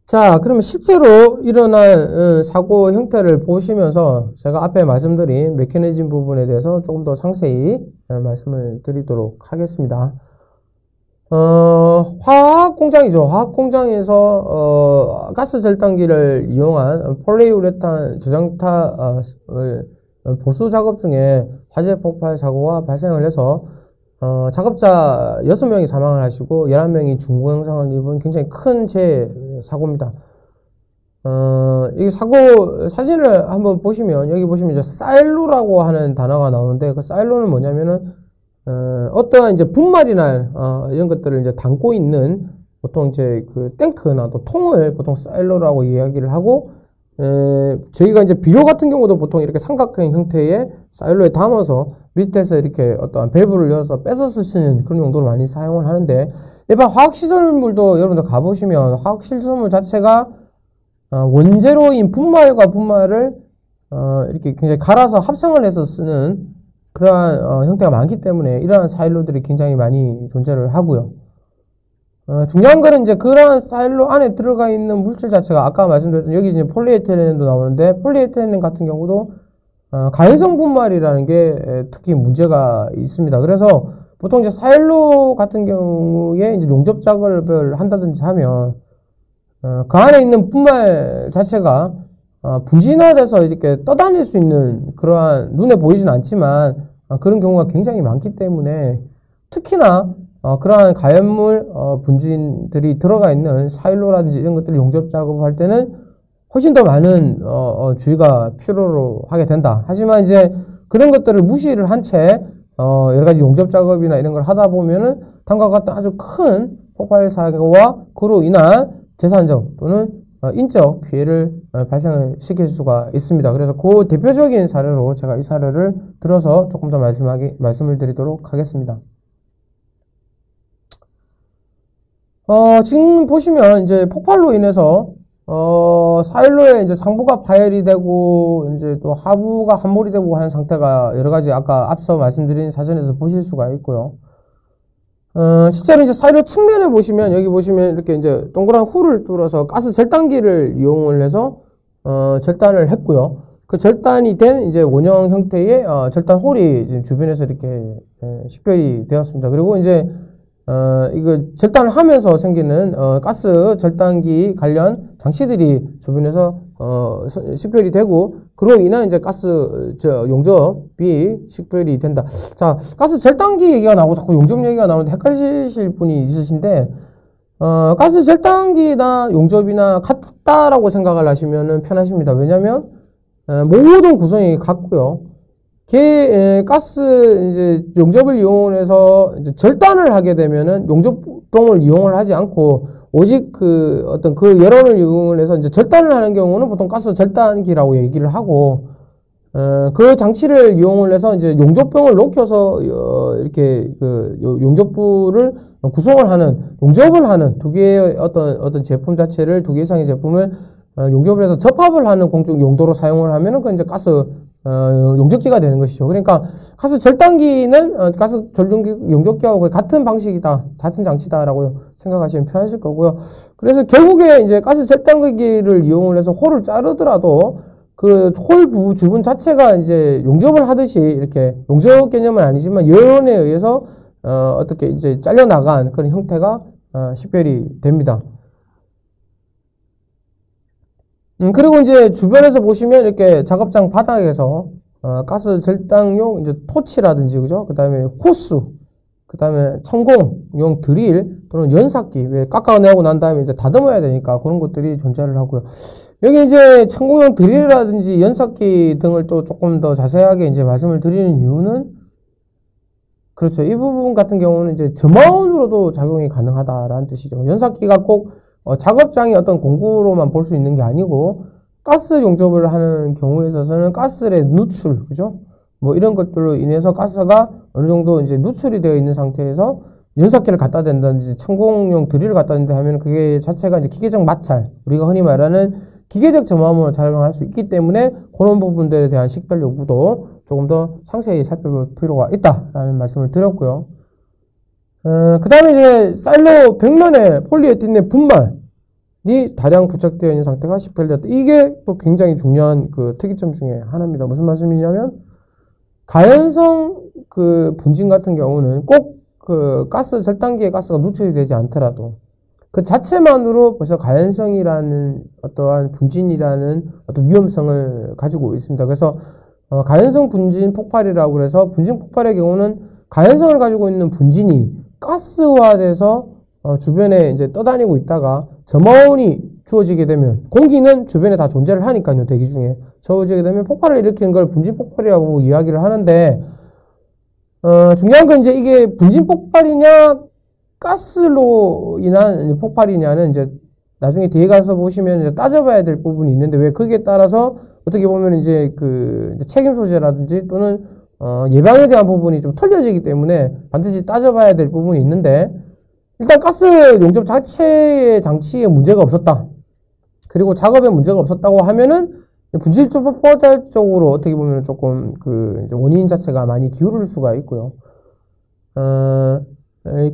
자, 그러면 실제로 일어날 사고 형태를 보시면서 제가 앞에 말씀드린 메커니즘 부분에 대해서 조금 더 상세히 말씀을 드리도록 하겠습니다. 화학 공장이죠. 화학 공장에서 가스 절단기를 이용한 폴리우레탄 저장타 보수 작업 중에 화재 폭발 사고가 발생을 해서 작업자 6명이 사망을 하시고 11명이 중부형상을 입은 굉장히 큰 사고입니다. 이 사고 사진을 한번 보시면 여기 보시면 이제 사일로라고 하는 단어가 나오는데 그 사일로는 뭐냐면은 어떠한 이제 분말이나 이런 것들을 이제 담고 있는 보통 이제 그 탱크나 또 통을 보통 사일로라고 이야기를 하고 저희가 이제 비료 같은 경우도 보통 이렇게 삼각형 형태의 사일로에 담아서 밑에서 이렇게 어떠한 밸브를 열어서 뺏어서 쓰는 그런 용도로 많이 사용을 하는데 일반 화학시설물도 여러분들 가보시면 화학시설물 자체가 원재료인 분말과 분말을 이렇게 굉장히 갈아서 합성을 해서 쓰는 그러한 형태가 많기 때문에 이러한 사일로들이 굉장히 많이 존재를 하고요. 중요한 거는 이제 그러한 사일로 안에 들어가 있는 물질 자체가 아까 말씀드렸던 여기 이제 폴리에틸렌도 나오는데 폴리에틸렌 같은 경우도 가해성 분말이라는 게 특히 문제가 있습니다. 그래서 보통 이제 사일로 같은 경우에 이제 용접 작업을 한다든지 하면 그 안에 있는 분말 자체가 분진화돼서 이렇게 떠다닐 수 있는 그러한 눈에 보이진 않지만 그런 경우가 굉장히 많기 때문에 특히나 그러한 가연물 분진들이 들어가 있는 사일로라든지 이런 것들을 용접 작업할 때는 훨씬 더 많은 주의가 필요로 하게 된다. 하지만 이제 그런 것들을 무시를 한 채 여러 가지 용접 작업이나 이런 걸 하다 보면은 다음과 같은 아주 큰 폭발 사고와 그로 인한 재산적 또는 인적 피해를 발생을 시킬 수가 있습니다. 그래서 그 대표적인 사례로 제가 이 사례를 들어서 조금 더 말씀을 드리도록 하겠습니다. 지금 보시면 이제 폭발로 인해서 사일로에 이제 상부가 파열이 되고 이제 또 하부가 함몰이 되고 하는 상태가 여러 가지 아까 앞서 말씀드린 사전에서 보실 수가 있고요. 실제로 이제 사일로 측면에 보시면 여기 보시면 이렇게 이제 동그란 홀을 뚫어서 가스 절단기를 이용을 해서 절단을 했고요. 그 절단이 된 이제 원형 형태의 절단 홀이 지금 주변에서 이렇게 식별이 되었습니다. 그리고 이제 이거 절단을 하면서 생기는 가스 절단기 관련 장치들이 주변에서 식별이 되고 그로 인한 이제 가스 용접이 식별이 된다. 자, 가스 절단기 얘기가 나오고 자꾸 용접 얘기가 나오는데 헷갈리실 분이 있으신데 가스 절단기나 용접이나 같다라고 생각을 하시면은 편하십니다. 왜냐면 모든 구성이 같고요. 가스 이제 용접을 이용해서 이제 절단을 하게 되면은 용접봉을 이용을 하지 않고 오직 그 어떤 그 열원을 이용을 해서 이제 절단을 하는 경우는 보통 가스 절단기라고 얘기를 하고 그 장치를 이용을 해서 이제 용접봉을 녹여서 이렇게 그 용접부를 구성을 하는 용접을 하는 두 개의 어떤 제품 자체를 두 개 이상의 제품을 용접을 해서 접합을 하는 공중 용도로 사용을 하면은 그 이제 가스 용접기가 되는 것이죠. 그러니까 가스 절단기는 가스 용접기하고 같은 방식이다, 같은 장치다라고 생각하시면 편하실 거고요. 그래서 결국에 이제 가스 절단기를 이용을 해서 홀을 자르더라도 그 홀 주변 자체가 이제 용접을 하듯이 이렇게 용접 개념은 아니지만 열원에 의해서 어떻게 이제 잘려나간 그런 형태가 식별이 됩니다. 그리고 이제 주변에서 보시면 이렇게 작업장 바닥에서 가스 절단용 이제 토치라든지 그죠? 그다음에 호수, 그다음에 천공용 드릴 또는 연삭기 왜 깎아내고 난 다음에 이제 다듬어야 되니까 그런 것들이 존재를 하고요. 여기 이제 천공용 드릴이라든지 연삭기 등을 또 조금 더 자세하게 이제 말씀을 드리는 이유는 그렇죠. 이 부분 같은 경우는 이제 저마운으로도 작용이 가능하다라는 뜻이죠. 연삭기가 꼭 작업장의 어떤 공구로만 볼 수 있는 게 아니고 가스 용접을 하는 경우에 있어서는 가스의 누출, 그죠? 뭐 이런 것들로 인해서 가스가 어느 정도 이제 누출이 되어 있는 상태에서 연삭기를 갖다 댄다든지 천공용 드릴을 갖다 댄다 하면 그게 자체가 이제 기계적 마찰, 우리가 흔히 말하는 기계적 저마음으로 작용할 수 있기 때문에 그런 부분들에 대한 식별 여부도 조금 더 상세히 살펴볼 필요가 있다라는 말씀을 드렸고요. 그 다음에 이제 사일로 벽면에 폴리에틸렌 분말, 다량 부착되어 있는 상태가 식별되었다. 이게 또 굉장히 중요한 그 특이점 중에 하나입니다. 무슨 말씀이냐면 가연성 그 분진 같은 경우는 꼭 그 가스 절단기에 가스가 누출이 되지 않더라도 그 자체만으로 벌써 가연성이라는 어떠한 분진이라는 어떤 위험성을 가지고 있습니다. 그래서 가연성 분진 폭발이라고 그래서 분진 폭발의 경우는 가연성을 가지고 있는 분진이 가스화돼서 주변에 이제 떠다니고 있다가 점화원이 주어지게 되면 공기는 주변에 다 존재를 하니까요. 대기 중에 주어지게 되면 폭발을 일으키는 걸 분진 폭발이라고 이야기를 하는데 중요한 건 이제 이게 분진 폭발이냐 가스로 인한 폭발이냐는 이제 나중에 뒤에 가서 보시면 이제 따져봐야 될 부분이 있는데 왜 거기에 따라서 어떻게 보면 이제 그 책임 소재라든지 또는 예방에 대한 부분이 좀 틀려지기 때문에 반드시 따져봐야 될 부분이 있는데 일단 가스 용접 자체의 장치에 문제가 없었다. 그리고 작업에 문제가 없었다고 하면은 분진 폭발 쪽으로 어떻게 보면 조금 그 이제 원인 자체가 많이 기울을 수가 있고요.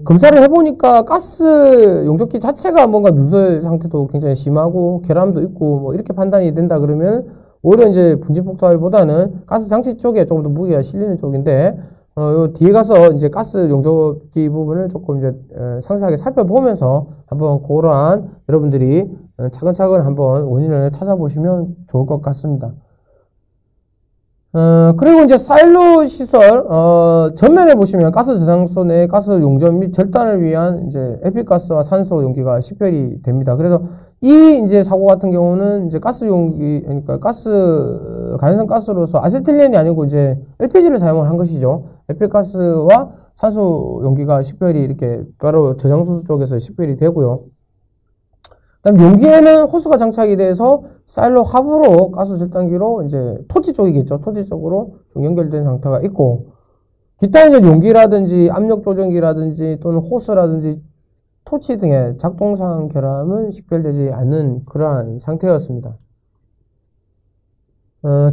검사를 해보니까 가스 용접기 자체가 뭔가 누설 상태도 굉장히 심하고 결함도 있고 뭐 이렇게 판단이 된다 그러면 오히려 이제 분진 폭발보다는 가스 장치 쪽에 조금 더 무게가 실리는 쪽인데 요 뒤에 가서 이제 가스 용접기 부분을 조금 이제 상세하게 살펴보면서 한번 그러한 여러분들이 차근차근 한번 원인을 찾아보시면 좋을 것 같습니다. 그리고 이제 사일로 시설, 전면에 보시면 가스 저장소 내 가스 용접 및 절단을 위한 이제 에피가스와 산소 용기가 식별이 됩니다. 그래서 이 이제 사고 같은 경우는 이제 가스 용기, 그러니까 가연성 가스로서 아세틸렌이 아니고 이제 LPG를 사용을 한 것이죠. 에피가스와 산소 용기가 식별이 이렇게 바로 저장소 쪽에서 식별이 되고요. 그다음 용기에는 호스가 장착이 돼서 사일로 하부로 가스 절단기로 이제 토지 쪽이겠죠. 토지 쪽으로 좀 연결된 상태가 있고 기타 이제 용기라든지 압력 조정기라든지 또는 호스라든지 토치 등의 작동상 결함은 식별되지 않는 그러한 상태였습니다.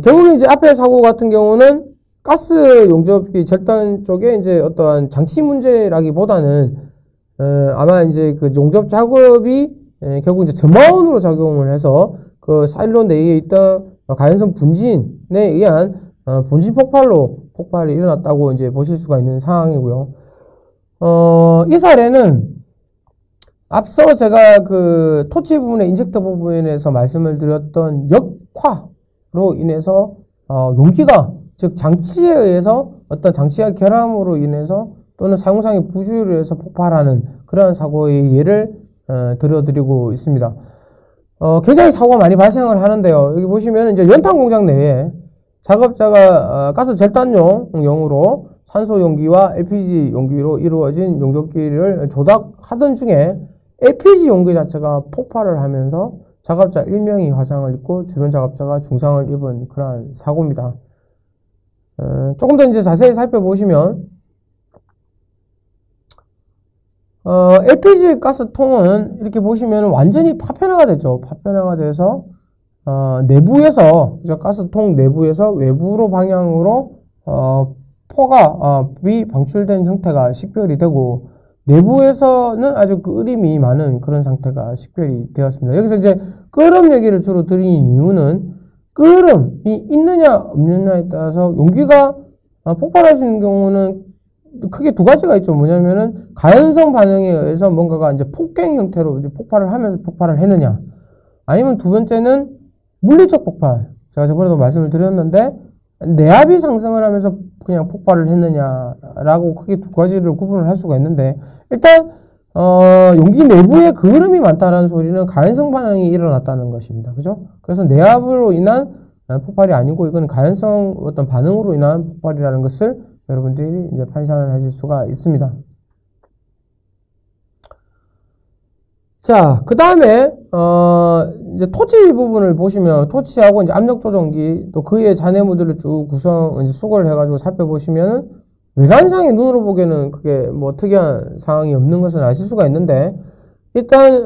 결국에 이제 앞에 사고 같은 경우는 가스 용접기 절단 쪽에 이제 어떠한 장치 문제라기보다는 아마 이제 그 용접 작업이 결국 이제 점화원으로 작용을 해서 그 사일로 내에 있던 가연성 분진에 의한 분진 폭발로 폭발이 일어났다고 이제 보실 수가 있는 상황이고요. 이 사례는 앞서 제가 그 토치 부분의 인젝터 부분에서 말씀을 드렸던 역화로 인해서 용기가 즉 장치에 의해서 어떤 장치와 결함으로 인해서 또는 사용상의 부주의로 해서 폭발하는 그러한 사고의 예를 들어드리고 있습니다. 굉장히 사고가 많이 발생을 하는데요. 여기 보시면 이제 연탄 공장 내에 작업자가 가스 절단용으로 산소 용기와 LPG 용기로 이루어진 용접기를 조작하던 중에 LPG 용기 자체가 폭발을 하면서 작업자 1명이 화상을 입고 주변 작업자가 중상을 입은 그러한 사고입니다. 조금 더 이제 자세히 살펴보시면 LPG 가스통은 이렇게 보시면 완전히 파편화가 됐죠. 파편화가 돼서 내부에서 가스통 내부에서 외부로 방향으로 포가 비방출된 형태가 식별이 되고 내부에서는 아주 끓임이 많은 그런 상태가 식별이 되었습니다. 여기서 이제 끓음 얘기를 주로 드리는 이유는 끓음이 있느냐 없느냐에 따라서 용기가 폭발할 수 있는 경우는 크게 두 가지가 있죠. 뭐냐면은 가연성 반응에 의해서 뭔가가 이제 폭갱 형태로 이제 폭발을 하면서 폭발을 했느냐, 아니면 두 번째는 물리적 폭발. 제가 저번에도 말씀을 드렸는데 내압이 상승을 하면서 그냥 폭발을 했느냐라고 크게 두 가지를 구분을 할 수가 있는데 일단 용기 내부에 그을음이 많다라는 소리는 가연성 반응이 일어났다는 것입니다. 그죠? 그래서 내압으로 인한 폭발이 아니고 이건 가연성 어떤 반응으로 인한 폭발이라는 것을 여러분들이 이제 판단을 하실 수가 있습니다. 자, 그 다음에, 이제 토치 부분을 보시면, 토치하고 이제 압력 조정기, 또 그의 잔해물들을 쭉 이제 수거를 해가지고 살펴보시면은, 외관상의 눈으로 보기에는 그게 뭐 특이한 상황이 없는 것은 아실 수가 있는데, 일단,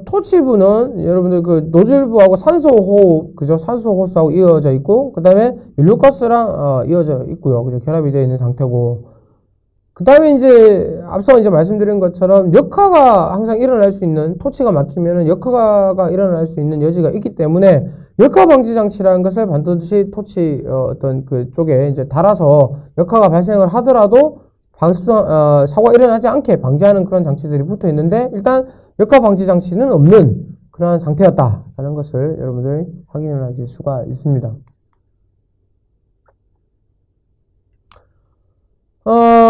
토치부는 여러분들 그 노즐부하고 산소 호흡, 그죠? 산소 호스하고 이어져 있고, 그 다음에 연료가스랑, 이어져 있고요. 그죠? 결합이 되어 있는 상태고, 그 다음에 이제 앞서 이제 말씀드린 것처럼 역화가 항상 일어날 수 있는, 토치가 막히면은 역화가 일어날 수 있는 여지가 있기 때문에 역화 방지 장치라는 것을 반드시 토치 어떤 그 쪽에 이제 달아서 역화가 발생을 하더라도 사고가 일어나지 않게 방지하는 그런 장치들이 붙어 있는데, 일단 역화 방지 장치는 없는 그러한 상태였다라는 것을 여러분들이 확인을 하실 수가 있습니다.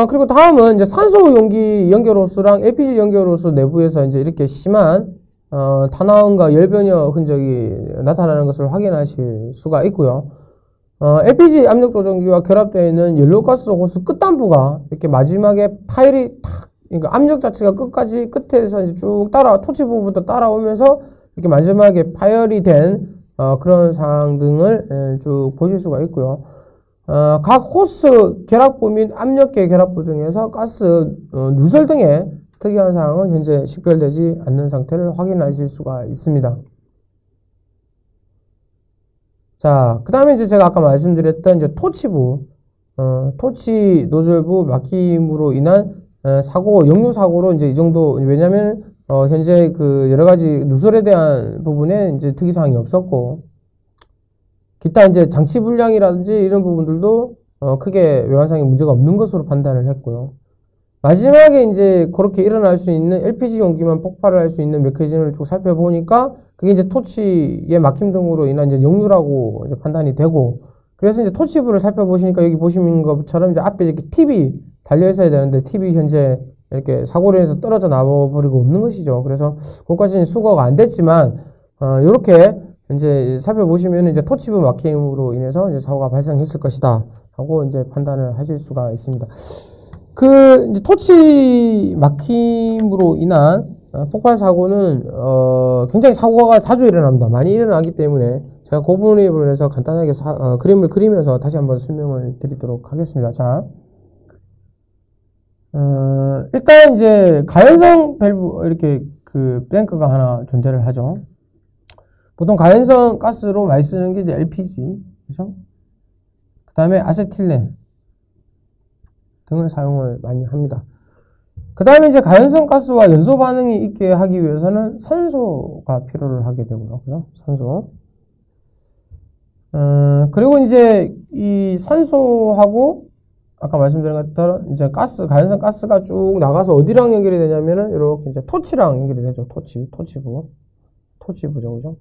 그리고 다음은 이제 산소 용기 연결호수랑 LPG 연결호수 내부에서 이제 이렇게 심한 탄화음과 열변여 흔적이 나타나는 것을 확인하실 수가 있고요. LPG 압력 조정기와 결합되어 있는 연료가스 호스 끝단부가 이렇게 마지막에 파열이 탁, 그러니까 압력 자체가 끝에서 이제 쭉 토치 부분부터 따라오면서 이렇게 마지막에 파열이 된 그런 상황 등을 쭉 보실 수가 있고요. 각 호스 결합부 및 압력계 결합부 등에서 가스 누설 등의 특이한 사항은 현재 식별되지 않는 상태를 확인하실 수가 있습니다. 자, 그 다음에 이제 제가 아까 말씀드렸던 이제 토치부, 토치 노즐부 막힘으로 인한 사고, 역류 사고로 이제 이 정도, 왜냐면 현재 그 여러 가지 누설에 대한 부분에 이제 특이사항이 없었고, 기타 이제 장치 불량이라든지 이런 부분들도 크게 외관상에 문제가 없는 것으로 판단을 했고요. 마지막에 이제 그렇게 일어날 수 있는 LPG 용기만 폭발을 할 수 있는 메커니즘을 쭉 살펴보니까 그게 이제 토치의 막힘 등으로 인한 이제 역류라고 이제 판단이 되고, 그래서 이제 토치부를 살펴보시니까 여기 보시는 것처럼 이제 앞에 이렇게 팁이 달려 있어야 되는데 팁이 현재 이렇게 사고로 인해서 떨어져 나와버리고 없는 것이죠. 그래서 그것까지는 수거가 안 됐지만 이렇게 이제 살펴보시면 이제 토치부 막힘으로 인해서 이제 사고가 발생했을 것이다 하고 이제 판단을 하실 수가 있습니다. 그 이제 토치 막힘으로 인한 폭발 사고는 굉장히 사고가 자주 일어납니다. 많이 일어나기 때문에 제가 그 부분에 대해서 간단하게 그림을 그리면서 다시 한번 설명을 드리도록 하겠습니다. 자, 일단 이제 가연성 밸브 이렇게 그 플랭크가 하나 존재를 하죠. 보통 가연성 가스로 많이 쓰는 게 이제 LPG, 그죠? 그 다음에 아세틸렌 등을 사용을 많이 합니다. 그 다음에 이제 가연성 가스와 연소 반응이 있게 하기 위해서는 산소가 필요를 하게 되고요. 그죠? 산소. 그리고 이제 이 산소하고 아까 말씀드린 것처럼 이제 가연성 가스가 쭉 나가서 어디랑 연결이 되냐면은 이렇게 이제 토치랑 연결이 되죠. 토치부죠. 그죠?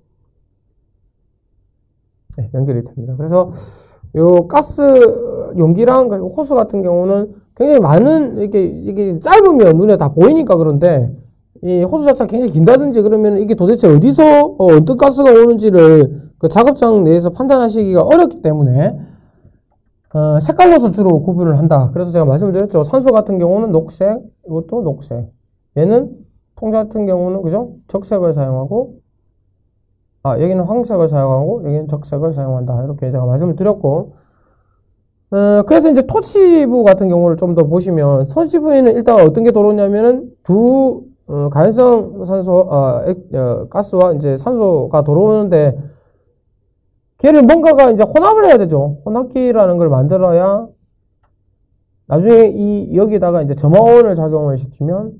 네, 연결이 됩니다. 그래서 요 가스 용기랑 그리고 호수 같은 경우는 굉장히 많은 이게 짧으면 눈에 다 보이니까 그런데 이 호수 자체가 굉장히 긴다든지 그러면 이게 도대체 어디서 어떤 가스가 오는지를 그 작업장 내에서 판단하시기가 어렵기 때문에 색깔로서 주로 구분을 한다. 그래서 제가 말씀을 드렸죠. 산소 같은 경우는 녹색, 이것도 녹색. 얘는 통자 같은 경우는 그죠? 적색을 사용하고 여기는 황색을 사용하고 여기는 적색을 사용한다. 이렇게 제가 말씀을 드렸고, 그래서 이제 토치부 같은 경우를 좀 더 보시면 토치부에는 일단 어떤 게 들어오냐면은 두 가연성 산소 가스와 이제 산소가 들어오는데 걔를 뭔가가 이제 혼합을 해야 되죠. 혼합기라는 걸 만들어야 나중에 여기다가 이제 점화원을 작용을 시키면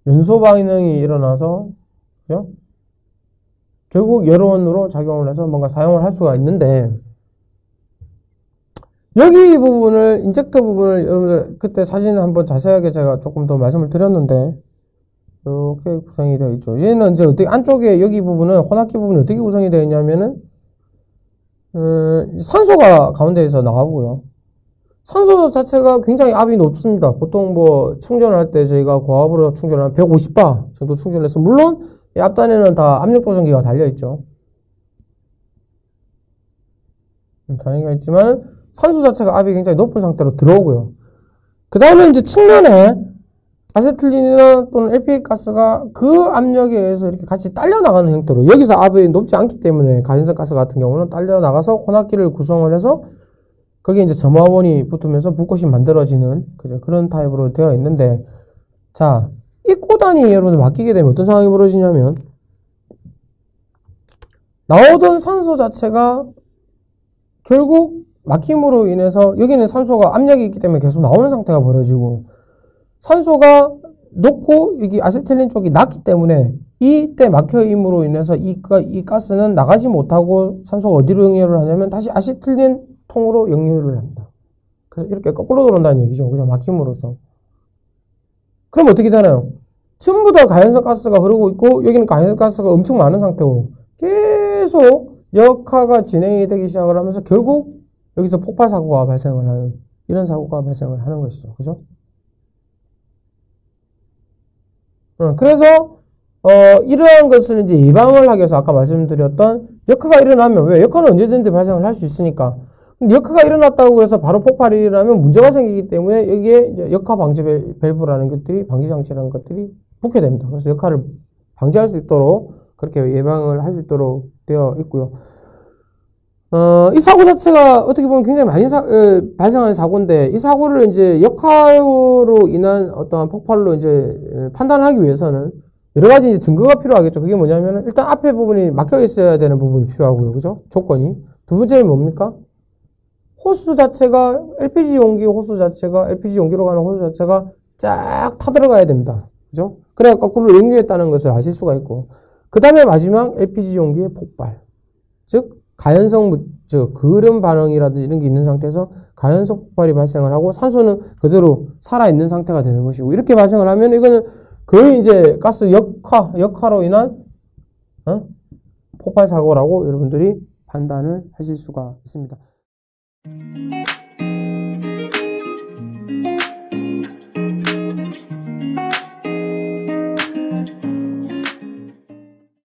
연소 반응이 일어나서 그죠? 결국 열원으로 작용을 해서 뭔가 사용을 할 수가 있는데, 여기 부분을, 인젝터 부분을 여러분들 그때 사진을 한번 자세하게 제가 조금 더 말씀을 드렸는데, 이렇게 구성이 되어 있죠. 얘는 이제 어떻게, 안쪽에 여기 부분은, 혼합기 부분이 어떻게 구성이 되어 있냐면은, 산소가 가운데에서 나오고요. 산소 자체가 굉장히 압이 높습니다. 보통 뭐 충전을 할 때 저희가 고압으로 충전을 150바 정도 충전해서, 물론 이 앞단에는 다 압력 조정기가 달려있죠. 달려있지만 산소 자체가 압이 굉장히 높은 상태로 들어오고요. 그 다음에 이제 측면에 아세틸린이나 또는 LPG 가스가 그 압력에 의해서 이렇게 같이 딸려나가는 형태로, 여기서 압이 높지 않기 때문에 가연성 가스 같은 경우는 딸려나가서 혼합기를 구성을 해서 거기에 이제 점화원이 붙으면서 불꽃이 만들어지는 그런 타입으로 되어 있는데, 자, 이 꼬단이 여러분들 바뀌게 되면 어떤 상황이 벌어지냐면 나오던 산소 자체가 결국 막힘으로 인해서 여기는 산소가 압력이 있기 때문에 계속 나오는 상태가 벌어지고 산소가 높고 여기 아세틸린 쪽이 낮기 때문에 이때 막혀임으로 인해서 이 가스는 나가지 못하고 산소가 어디로 역류를 하냐면 다시 아세틸린 통으로 역류를 합니다. 그래서 이렇게 거꾸로 들어온다는 얘기죠. 그죠? 막힘으로써. 그럼 어떻게 되나요? 전부 다 가연성 가스가 흐르고 있고 여기는 가연성 가스가 엄청 많은 상태고 계속 역화가 진행이 되기 시작을 하면서 결국 여기서 폭발 사고가 발생을 하는 이런 사고가 발생을 하는 것이죠. 그죠? 그래서 이러한 것을 이제 예방을 하기 위해서 아까 말씀드렸던 역화가 일어나면 왜 역화는 언제든지 발생을 할 수 있으니까 근데 역화가 일어났다고 해서 바로 폭발이 일어나면 문제가 생기기 때문에 여기에 이제 역화 방지 밸브라는 것들이 방지 장치라는 것들이 붙게 됩니다. 그래서 역화를 방지할 수 있도록 그렇게 예방을 할 수 있도록 되어 있고요. 이 사고 자체가 어떻게 보면 굉장히 많이 발생하는 사고인데 이 사고를 이제 역화로 인한 어떠한 폭발로 이제 판단하기 위해서는 여러 가지 이제 증거가 필요하겠죠. 그게 뭐냐면 일단 앞에 부분이 막혀 있어야 되는 부분이 필요하고요. 그죠? 조건이. 두 번째는 뭡니까? 호수 자체가 LPG 용기 호수 자체가 LPG 용기로 가는 호수 자체가 쫙 타들어가야 됩니다. 그죠? 그래야 거꾸로 역류했다는 것을 아실 수가 있고 그 다음에 마지막 LPG 용기의 폭발. 즉 가연성 그름 반응이라든지 이런 게 있는 상태에서 가연성 폭발이 발생을 하고 산소는 그대로 살아있는 상태가 되는 것이고 이렇게 발생을 하면 이거는 거의 이제 가스 역화로 인한 폭발 사고라고 여러분들이 판단을 하실 수가 있습니다.